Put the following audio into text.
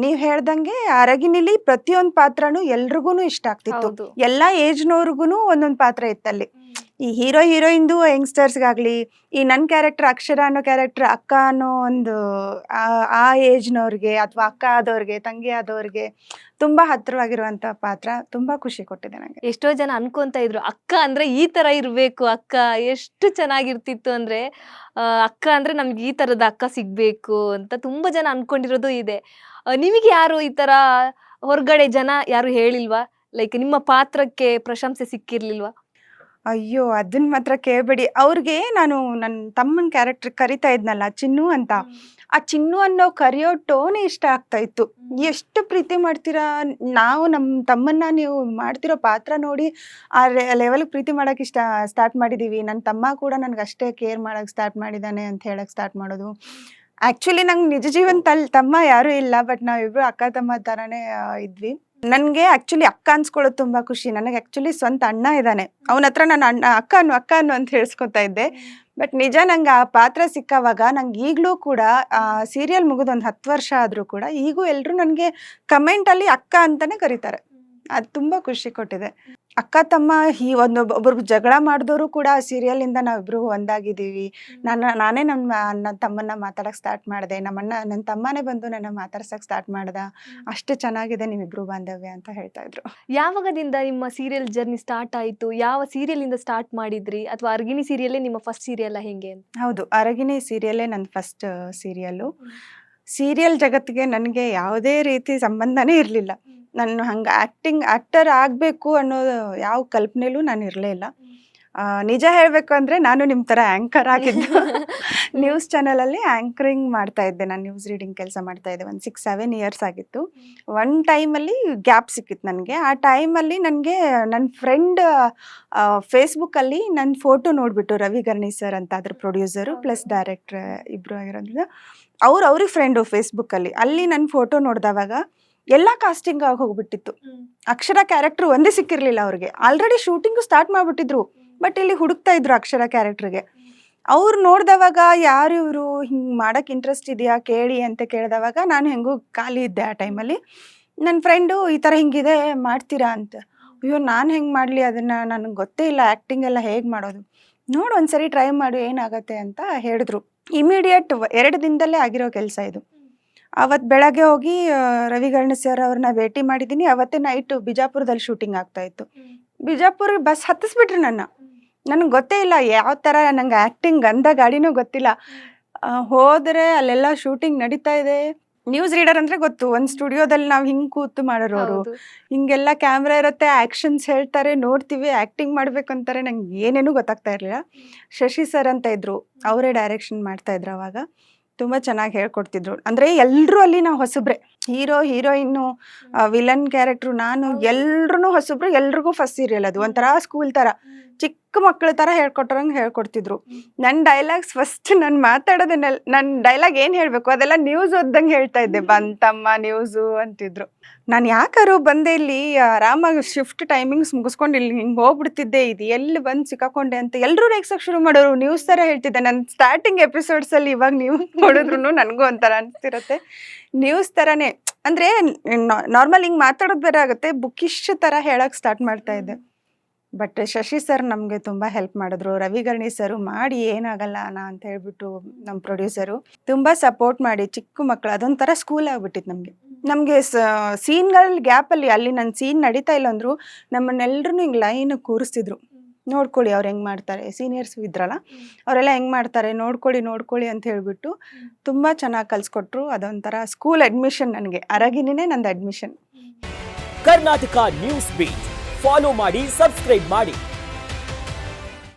ನೀವ್ ಹೇಳ್ದಂಗೆ ಅರಗಿನಿಲಿ ಪ್ರತಿಯೊಂದ್ ಪಾತ್ರನೂ ಎಲ್ರಿಗೂನು ಇಷ್ಟ ಆಗ್ತಿತ್ತು. ಹೌದು. ಎಲ್ಲಾ ಏಜ್ನವ್ರಿಗೂನು ಒಂದೊಂದ್ ಪಾತ್ರ ಇತ್ತಲ್ಲಿ. ಈ ಹೀರೋ ಹೀರೋಯಿನ್ದು ಯಂಗ್ಸ್ಟರ್ಸ್ಗಾಗ್ಲಿ, ಈ ನನ್ ಕ್ಯಾರೆಕ್ಟರ್ ಅಕ್ಷರ ಅನ್ನೋ ಕ್ಯಾರೆಕ್ಟರ್ ಅಕ್ಕ ಅನ್ನೋ ಒಂದು ಆ ಏಜ್ನವ್ರಿಗೆ ಅಥವಾ ಅಕ್ಕ ಆದವ್ರಿಗೆ, ತಂಗಿ ಆದವ್ರಿಗೆ ತುಂಬಾ ಹತ್ರವಾಗಿರುವಂತ ಪಾತ್ರ. ತುಂಬಾ ಖುಷಿ ಕೊಟ್ಟಿದೆ ನಂಗೆ. ಎಷ್ಟೋ ಜನ ಅನ್ಕೊಂತ ಇದ್ರು ಅಕ್ಕ ಅಂದ್ರೆ ಈ ತರ ಇರ್ಬೇಕು, ಅಕ್ಕ ಎಷ್ಟು ಚೆನ್ನಾಗಿರ್ತಿತ್ತು ಅಂದ್ರೆ ಅಕ್ಕ ಅಂದ್ರೆ ನಮ್ಗೆ ಈ ತರದ ಅಕ್ಕ ಸಿಗ್ಬೇಕು ಅಂತ ತುಂಬಾ ಜನ ಅನ್ಕೊಂಡಿರೋದು ಇದೆ. ನಿಮಗೆ ಯಾರು ಈ ತರ ಹೊರಗಡೆ ಜನ ಯಾರು ಹೇಳಿಲ್ವಾ? ಲೈಕ್ ನಿಮ್ಮ ಪಾತ್ರಕ್ಕೆ ಪ್ರಶಂಸೆ ಸಿಕ್ಕಿರ್ಲಿಲ್ವಾ? ಅಯ್ಯೋ ಅದನ್ನ ಮಾತ್ರ ಕೇಳ್ಬೇಡಿ. ಅವ್ರಿಗೆ ನಾನು ನನ್ನ ತಮ್ಮನ ಕ್ಯಾರೆಕ್ಟರ್ ಕರಿತಾ ಇದ್ನಲ್ಲ ಚಿನ್ನು ಅಂತ, ಆ ಚಿನ್ನು ಅನ್ನೋ ಕರೆಯೋ ಟೋನೇ ಇಷ್ಟ ಆಗ್ತಾ ಇತ್ತು. ಎಷ್ಟು ಪ್ರೀತಿ ಮಾಡ್ತೀರಾ, ನಾವು ನಮ್ಮ ತಮ್ಮನ್ನ ನೀವು ಮಾಡ್ತಿರೋ ಪಾತ್ರ ನೋಡಿ ಆ ಲೆವೆಲ್ ಪ್ರೀತಿ ಮಾಡಕ್ ಸ್ಟಾರ್ಟ್ ಮಾಡಿದೀವಿ. ನನ್ನ ತಮ್ಮ ಕೂಡ ನನ್ಗೆ ಅಷ್ಟೇ ಕೇರ್ ಮಾಡಕ್ ಸ್ಟಾರ್ಟ್ ಮಾಡಿದಾನೆ ಅಂತ ಹೇಳಕ್ ಸ್ಟಾರ್ಟ್ ಮಾಡೋದು. ಆಕ್ಚುಲಿ ನಂಗೆ ನಿಜ ಜೀವನದಲ್ಲಿ ತಮ್ಮ ಯಾರು ಇಲ್ಲ, ಬಟ್ ನಾವಿಬ್ರು ಅಕ್ಕ ತಮ್ಮ ತರಾನೇ ಇದ್ವಿ. ನನ್ಗೆ ಆಕ್ಚುಲಿ ಅಕ್ಕ ಅನ್ಸ್ಕೊಳ್ಳೋದು ತುಂಬಾ ಖುಷಿ. ನನಗೆ ಆಕ್ಚುಲಿ ಸ್ವಂತ ಅಣ್ಣ ಇದ್ದಾನೆ, ಅವನ ಹತ್ರ ನಾನು ಅಕ್ಕ ಅನ್ನು ಅಂತ ಹೇಳ್ಸ್ಕೊತಾ ಇದ್ದೆ. ಬಟ್ ನಿಜ ನಂಗೆ ಆ ಪಾತ್ರ ಸಿಕ್ಕವಾಗ ನಂಗೆ ಈಗಲೂ ಕೂಡ ಸೀರಿಯಲ್ ಮುಗಿದು ಒಂದು 10 ವರ್ಷ ಆದ್ರೂ ಕೂಡ ಈಗೂ ಎಲ್ರು ನನ್ಗೆ ಕಮೆಂಟ್ ಅಲ್ಲಿ ಅಕ್ಕ ಅಂತಾನೆ ಕರೀತಾರೆ. ಅದು ತುಂಬಾ ಖುಷಿ ಕೊಟ್ಟಿದೆ. ಅಕ್ಕ ತಮ್ಮ ಒಬ್ಬರು ಜಗಳ ಮಾಡಿದವರು ಕೂಡ ಆ ಸೀರಿಯಲ್ ಇಂದ ನಾವಿಬ್ರು ಒಂದಾಗಿದ್ದೀವಿ. ನಾನೇ ನನ್ನ ತಮ್ಮನ್ನ ಮಾತಾಡಕ್ ಸ್ಟಾರ್ಟ್ ಮಾಡಿದೆ. ನನ್ನ ತಮ್ಮನೇ ಬಂದು ನನ್ನ ಮಾತಾಡ್ಸಕ್ ಸ್ಟಾರ್ಟ್ ಮಾಡ್ದ. ಅಷ್ಟು ಚೆನ್ನಾಗಿದೆ ನಿಮ್ಮಿಬ್ರು ಬಾಂಧವ್ಯ ಅಂತ ಹೇಳ್ತಾ ಇದ್ರು. ಯಾವಾಗದಿಂದ ನಿಮ್ಮ ಸೀರಿಯಲ್ ಜರ್ನಿ ಸ್ಟಾರ್ಟ್ ಆಯ್ತು? ಯಾವ ಸೀರಿಯಲ್ ಇಂದ ಸ್ಟಾರ್ಟ್ ಮಾಡಿದ್ರಿ? ಅಥವಾ ಅರ್ಗಿಣಿ ಸೀರಿಯಲ್ಲೇ ನಿಮ್ಮ ಫಸ್ಟ್ ಸೀರಿಯಲ್ ಹೆಂಗೆ? ಹೌದು, ಅರಗಿಣಿ ಸೀರಿಯಲ್ಲೇ ನನ್ನ ಫಸ್ಟ್ ಸೀರಿಯಲ್ಲು. ಸೀರಿಯಲ್ ಜಗತ್ತಿಗೆ ನನಗೆ ಯಾವುದೇ ರೀತಿ ಸಂಬಂಧನೇ ಇರಲಿಲ್ಲ. ನಾನು ಹಂಗೆ ಆಕ್ಟರ್ ಆಗಬೇಕು ಅನ್ನೋ ಯಾವ ಕಲ್ಪನೆಲೂ ನಾನು ಇರಲೇ ಇಲ್ಲ. ನಿಜ ಹೇಳಬೇಕು ಅಂದರೆ ನಾನು ನಿಮ್ಮ ಥರ ಆ್ಯಂಕರ್ ಆಗಿದ್ದು. ನ್ಯೂಸ್ ಚಾನಲಲ್ಲಿ ಆ್ಯಂಕರಿಂಗ್ ಮಾಡ್ತಾ ಇದ್ದೆ. ನಾನು ನ್ಯೂಸ್ ರೀಡಿಂಗ್ ಕೆಲಸ ಮಾಡ್ತಾ ಇದ್ದೆ. ಒಂದು 6-7 ಇಯರ್ಸ್ ಆಗಿತ್ತು. ಒನ್ ಟೈಮಲ್ಲಿ ಗ್ಯಾಪ್ ಸಿಕ್ಕಿತ್ತು ನನಗೆ. ಆ ಟೈಮಲ್ಲಿ ನನಗೆ ನನ್ನ ಫ್ರೆಂಡ್ ಫೇಸ್ಬುಕ್ಕಲ್ಲಿ ನನ್ನ ಫೋಟೋ ನೋಡಿಬಿಟ್ಟು, ರವಿ ಗರ್ಣಿ ಸರ್ ಅಂತ ಅದ್ರ ಪ್ರೊಡ್ಯೂಸರು ಪ್ಲಸ್ ಡೈರೆಕ್ಟ್ರ್ ಇಬ್ಬರು ಆಗಿರೋದ್ರಿಂದ ಅವ್ರಿಗೆ ಫ್ರೆಂಡು ಫೇಸ್ಬುಕ್ಕಲ್ಲಿ. ಅಲ್ಲಿ ನನ್ನ ಫೋಟೋ ನೋಡಿದವಾಗ ಎಲ್ಲ ಕಾಸ್ಟಿಂಗ್ ಆಗಿ ಹೋಗ್ಬಿಟ್ಟಿತ್ತು. ಅಕ್ಷರ ಕ್ಯಾರೆಕ್ಟರ್ ಒಂದೇ ಸಿಕ್ಕಿರ್ಲಿಲ್ಲ ಅವ್ರಿಗೆ. ಆಲ್ರೆಡಿ ಶೂಟಿಂಗು ಸ್ಟಾರ್ಟ್ ಮಾಡ್ಬಿಟ್ಟಿದ್ರು, ಬಟ್ ಇಲ್ಲಿ ಹುಡುಕ್ತಾ ಇದ್ರು ಅಕ್ಷರ ಕ್ಯಾರೆಕ್ಟರ್ಗೆ. ಅವ್ರು ನೋಡಿದವಾಗ ಯಾರು ಇವರು, ಹಿಂಗೆ ಮಾಡಕ್ಕೆ ಇಂಟ್ರೆಸ್ಟ್ ಇದೆಯಾ ಕೇಳಿ ಅಂತ ಕೇಳಿದವಾಗ ನಾನು ಹೆಂಗೂ ಖಾಲಿ ಇದ್ದೆ ಆ ಟೈಮಲ್ಲಿ. ನನ್ನ ಫ್ರೆಂಡು ಈ ಥರ ಹಿಂಗಿದೆ ಮಾಡ್ತೀರಾ ಅಂತ. ಅಯ್ಯೋ ನಾನು ಹೆಂಗೆ ಮಾಡಲಿ, ಅದನ್ನು ನನಗೆ ಗೊತ್ತೇ ಇಲ್ಲ, ಆ್ಯಕ್ಟಿಂಗ್ ಎಲ್ಲ ಹೇಗೆ ಮಾಡೋದು, ನೋಡು ಒಂದ್ಸರಿ ಟ್ರೈ ಮಾಡು ಏನಾಗತ್ತೆ ಅಂತ ಹೇಳಿದ್ರು. ಇಮಿಡಿಯೇಟ್ 2 ದಿನದಲ್ಲೇ ಆಗಿರೋ ಕೆಲಸ ಇದು. ಅವತ್ತು ಬೆಳಗ್ಗೆ ಹೋಗಿ ರವಿ ಗರ್ಣಿ ಸರ್ ಅವ್ರನ್ನ ಭೇಟಿ ಮಾಡಿದ್ದೀನಿ. ಅವತ್ತೇ ನೈಟು ಬಿಜಾಪುರದಲ್ಲಿ ಶೂಟಿಂಗ್ ಆಗ್ತಾ ಇತ್ತು. ಬಿಜಾಪುರ ಬಸ್ ಹತ್ತಿಸ್ಬಿಟ್ರು ನನಗೆ ಗೊತ್ತೇ ಇಲ್ಲ ಯಾವ ಥರ, ನಂಗೆ ಆ್ಯಕ್ಟಿಂಗ್ ಗಂಧ ಗಾಡಿನೂ ಗೊತ್ತಿಲ್ಲ. ಹೋದರೆ ಅಲ್ಲೆಲ್ಲ ಶೂಟಿಂಗ್ ನಡೀತಾ ಇದೆ. ನ್ಯೂಸ್ ರೀಡರ್ ಅಂದರೆ ಗೊತ್ತು, ಒಂದು ಸ್ಟುಡಿಯೋದಲ್ಲಿ ನಾವು ಹಿಂಗೆ ಕೂತು ಮಾಡೋರು ಅವರು. ಹಿಂಗೆಲ್ಲ ಕ್ಯಾಮ್ರಾ ಇರುತ್ತೆ, ಆ್ಯಕ್ಷನ್ಸ್ ಹೇಳ್ತಾರೆ, ನೋಡ್ತೀವಿ, ಆ್ಯಕ್ಟಿಂಗ್ ಮಾಡಬೇಕು ಅಂತಾರೆ. ನಂಗೆ ಏನೇನೂ ಗೊತ್ತಾಗ್ತಾ ಇರಲಿಲ್ಲ. ಶಶಿ ಸರ್ ಅಂತ ಇದ್ರು, ಅವರೇ ಡೈರೆಕ್ಷನ್ ಮಾಡ್ತಾ ಇದ್ರು ಅವಾಗ. ತುಂಬ ಚೆನ್ನಾಗಿ ಹೇಳ್ಕೊಡ್ತಿದ್ರು. ಅಂದರೆ ಎಲ್ಲರೂ ಅಲ್ಲಿ ನಾವು ಹೊಸಬ್ರೆ, ಹೀರೋ ಹೀರೋಯಿನ್ನು ವಿಲನ್ ಕ್ಯಾರೆಕ್ಟ್ರು, ನಾನು ಎಲ್ರೂ ಹೊಸಬ್ರು. ಎಲ್ರಿಗೂ ಫಸ್ಟ್ ಸೀರಿಯಲ್ ಅದು. ಒಂಥರ ಸ್ಕೂಲ್ ಥರ, ಚಿಕ್ಕ ಮಕ್ಕಳ ಥರ ಹೇಳ್ಕೊಡ್ತಿದ್ರು. ನನ್ನ ಡೈಲಾಗ್ಸ್ ಫಸ್ಟ್ ನಾನು ಮಾತಾಡೋದನ್ನೆಲ್ಲ, ನನ್ನ ಡೈಲಾಗ್ ಏನು ಹೇಳಬೇಕು ಅದೆಲ್ಲ ನ್ಯೂಸ್ ಓದ್ದಂಗೆ ಹೇಳ್ತಾ ಇದ್ದೆ. ಬಂತಮ್ಮ ನ್ಯೂಸು ಅಂತಿದ್ರು. ನಾನು ಯಾಕಾರು ಬಂದೆ ಇಲ್ಲಿ, ಆರಾಮಾಗಿ ಶಿಫ್ಟ್ ಟೈಮಿಂಗ್ಸ್ ಮುಗಿಸ್ಕೊಂಡು ಇಲ್ಲಿ ಹಿಂಗೆ ಹೋಗ್ಬಿಡ್ತಿದ್ದೆ, ಇದು ಎಲ್ಲಿ ಬಂದು ಸಿಕ್ಕಾಕೊಂಡೆ ಅಂತ ಎಲ್ಲರೂ ರೇಗ್ಸೋಕೆ ಶುರು ಮಾಡೋರು. ನ್ಯೂಸ್ ಥರ ಹೇಳ್ತಿದ್ದೆ. ನನ್ನ ಸ್ಟಾರ್ಟಿಂಗ್ ಎಪಿಸೋಡ್ಸಲ್ಲಿ ಇವಾಗ ನ್ಯೂಸ್ ನೋಡಿದ್ರು ನನಗೂ ಒಂಥರ ಅನಿಸ್ತಿರತ್ತೆ. ನ್ಯೂಸ್ ಥರನೇ, ಅಂದರೆ ನಾರ್ಮಲ್ ಹಿಂಗೆ ಮಾತಾಡೋದು ಬೇರೆ ಆಗುತ್ತೆ, ಬುಕ್ಕಿಶ್ ಥರ ಹೇಳೋಕ್ಕೆ ಸ್ಟಾರ್ಟ್ ಮಾಡ್ತಾ ಇದ್ದೆ. ಬಟ್ ಶಶಿ ಸರ್ ನಮಗೆ ತುಂಬ ಹೆಲ್ಪ್ ಮಾಡಿದ್ರು. ರವಿ ಗರ್ಣಿ ಸರು ಮಾಡಿ ಏನಾಗಲ್ಲ ಅಂತ ಹೇಳ್ಬಿಟ್ಟು ನಮ್ಮ ಪ್ರೊಡ್ಯೂಸರು ತುಂಬ ಸಪೋರ್ಟ್ ಮಾಡಿ, ಚಿಕ್ಕ ಮಕ್ಕಳು ಅದೊಂಥರ ಸ್ಕೂಲ್ ಆಗ್ಬಿಟ್ಟಿತ್ತು ನಮಗೆ ಸೀನ್ಗಳ ಗ್ಯಾಪಲ್ಲಿ. ಅಲ್ಲಿ ನನ್ನ ಸೀನ್ ನಡೀತಾ ಇಲ್ಲ ಅಂದರು ನಮ್ಮನ್ನೆಲ್ಲರೂ ಹಿಂಗೆ ಲೈನ್ ಕೂರಿಸ್ತಿದ್ರು. ನೋಡ್ಕೊಳ್ಳಿ ಅವ್ರು ಹೆಂಗೆ ಮಾಡ್ತಾರೆ, ಸೀನಿಯರ್ಸ್ ಇದ್ರಲ್ಲ ಅವರೆಲ್ಲ ಹೆಂಗೆ ಮಾಡ್ತಾರೆ, ನೋಡ್ಕೊಳ್ಳಿ ಅಂತ ಹೇಳ್ಬಿಟ್ಟು ತುಂಬ ಚೆನ್ನಾಗಿ ಕಲಿಸ್ಕೊಟ್ರು. ಅದೊಂಥರ ಸ್ಕೂಲ್ ಅಡ್ಮಿಷನ್ ನನಗೆ. ಅರಗಿನಿನೇ ನಂದು admission. Karnataka news beat follow ಮಾಡಿ, ಸಬ್ಸ್ಕ್ರೈಬ್ ಮಾಡಿ.